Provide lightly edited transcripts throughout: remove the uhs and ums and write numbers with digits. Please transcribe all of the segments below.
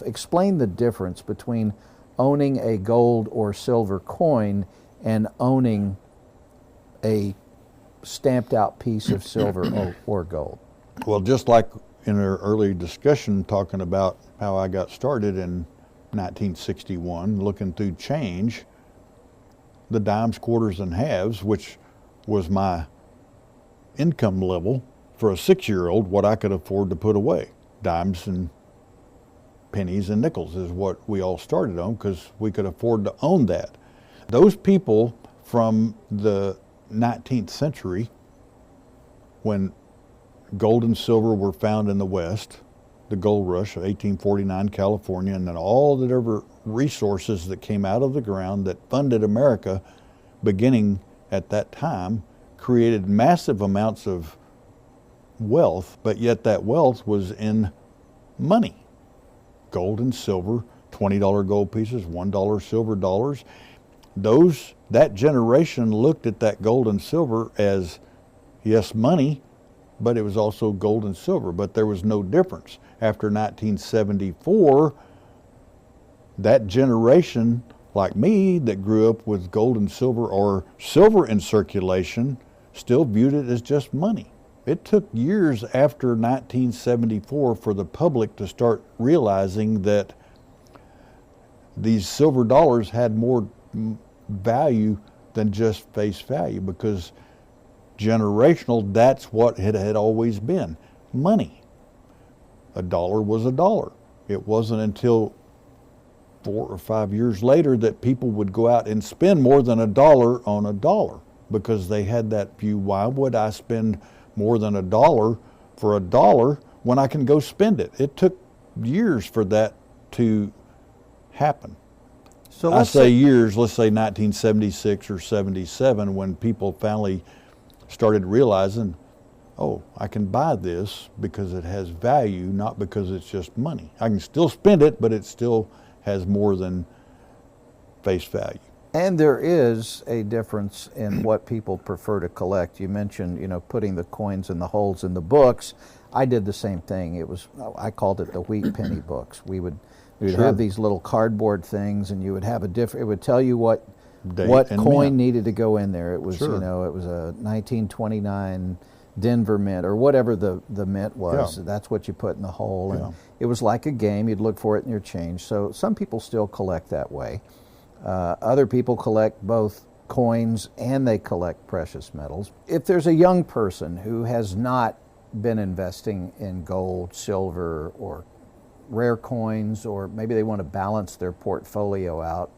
Explain the difference between owning a gold or silver coin and owning a stamped out piece of silver or gold. Well, just like in our early discussion talking about how I got started in 1961, looking through change, the dimes, quarters, and halves, which was my income level for a 6-year-old, what I could afford to put away. Dimes and pennies and nickels is what we all started on because we could afford to own that. Those people from the 19th century, when gold and silver were found in the West, the gold rush of 1849 California, and then all the different resources that came out of the ground that funded America beginning at that time, created massive amounts of wealth, but yet that wealth was in money. Gold and silver, $20 gold pieces, $1 silver dollars. That generation looked at that gold and silver as, yes, money, but it was also gold and silver, but there was no difference. After 1974, that generation, like me, that grew up with gold and silver or silver in circulation, still viewed it as just money. It took years after 1974 for the public to start realizing that these silver dollars had more value than just face value, because generational, that's what it had always been, money. A dollar was a dollar. It wasn't until 4 or 5 years later that people would go out and spend more than a dollar on a dollar, because they had that view, why would I spend more than a dollar for a dollar when I can go spend it? It took years for that to happen. So I say years, let's say 1976 or 77, when people finally started realizing, oh, I can buy this because it has value, not because it's just money. I can still spend it, but it still has more than face value. And there is a difference in what people prefer to collect. You mentioned, putting the coins in the holes in the books. I did the same thing. I called it the wheat penny books. We would have these little cardboard things, and you would have it would tell you what coin needed to go in there. It was, it was a 1929 Denver mint or whatever the mint was. Yeah. That's what you put in the hole. And it was like a game. You'd look for it in your change. So some people still collect that way. Other people collect both coins and they collect precious metals. If there's a young person who has not been investing in gold, silver, or rare coins, or maybe they want to balance their portfolio out,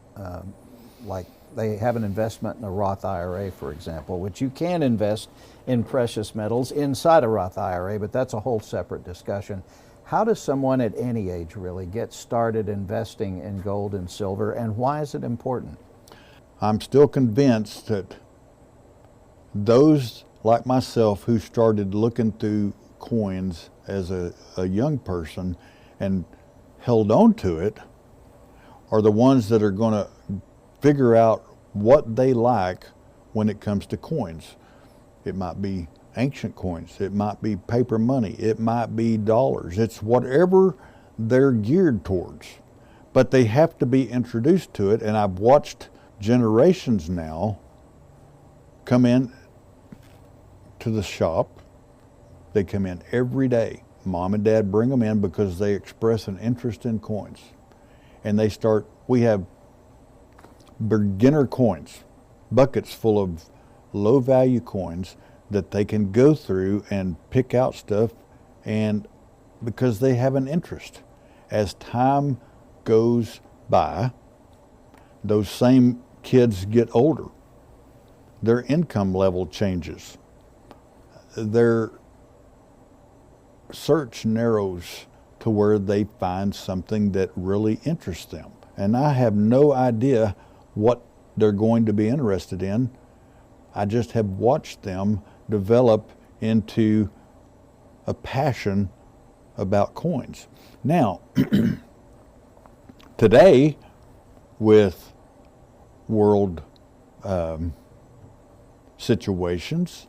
like they have an investment in a Roth IRA, for example, which you can invest in precious metals inside a Roth IRA, but that's a whole separate discussion. How does someone at any age really get started investing in gold and silver, and why is it important? I'm still convinced that those like myself who started looking through coins as a young person and held on to it are the ones that are going to figure out what they like when it comes to coins. It might be ancient coins, it might be paper money, it might be dollars. It's whatever they're geared towards. But they have to be introduced to it, and I've watched generations now come in to the shop. They come in every day. Mom and Dad bring them in because they express an interest in coins. And we have beginner coins, buckets full of low value coins that they can go through and pick out stuff, and because they have an interest. As time goes by, those same kids get older. Their income level changes. Their search narrows to where they find something that really interests them. And I have no idea what they're going to be interested in. I just have watched them develop into a passion about coins. Now, today, with world situations,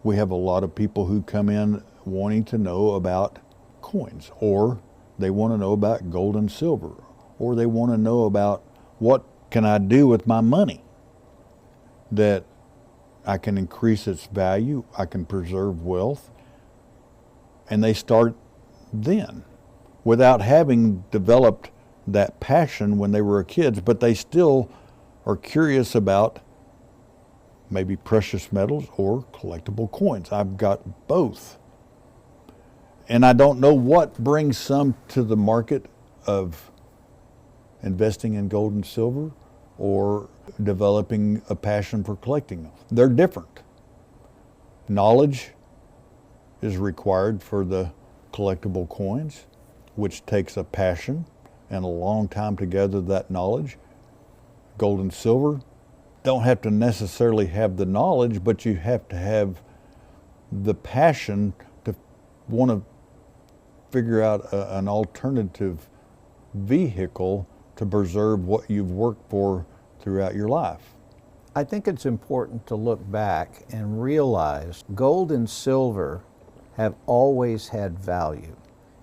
we have a lot of people who come in wanting to know about coins or They want to know about gold and silver, or they want to know about what can I do with my money that I can increase its value, I can preserve wealth, and they start then without having developed that passion when they were kids, but they still are curious about maybe precious metals or collectible coins. I've got both. And I don't know what brings some to the market of investing in gold and silver or developing a passion for collecting them. They're different. Knowledge is required for the collectible coins, which takes a passion and a long time to gather that knowledge. Gold and silver don't have to necessarily have the knowledge, but you have to have the passion to want to figure out an alternative vehicle to preserve what you've worked for throughout your life. I think it's important to look back and realize gold and silver have always had value.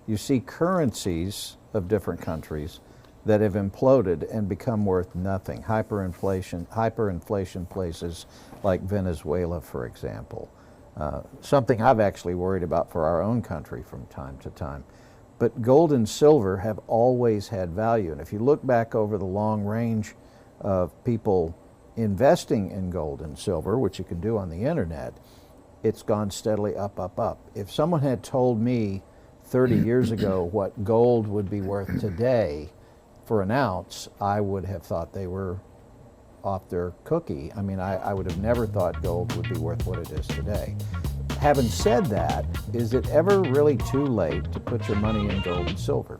You see currencies of different countries that have imploded and become worth nothing. Hyperinflation places like Venezuela, for example. Something I've actually worried about for our own country from time to time. But gold and silver have always had value. And if you look back over the long range of people investing in gold and silver, which you can do on the internet, it's gone steadily up, up, up. If someone had told me 30 years ago what gold would be worth today for an ounce, I would have thought they were off their cookie. I mean, I would have never thought gold would be worth what it is today. Having said that, is it ever really too late to put your money in gold and silver?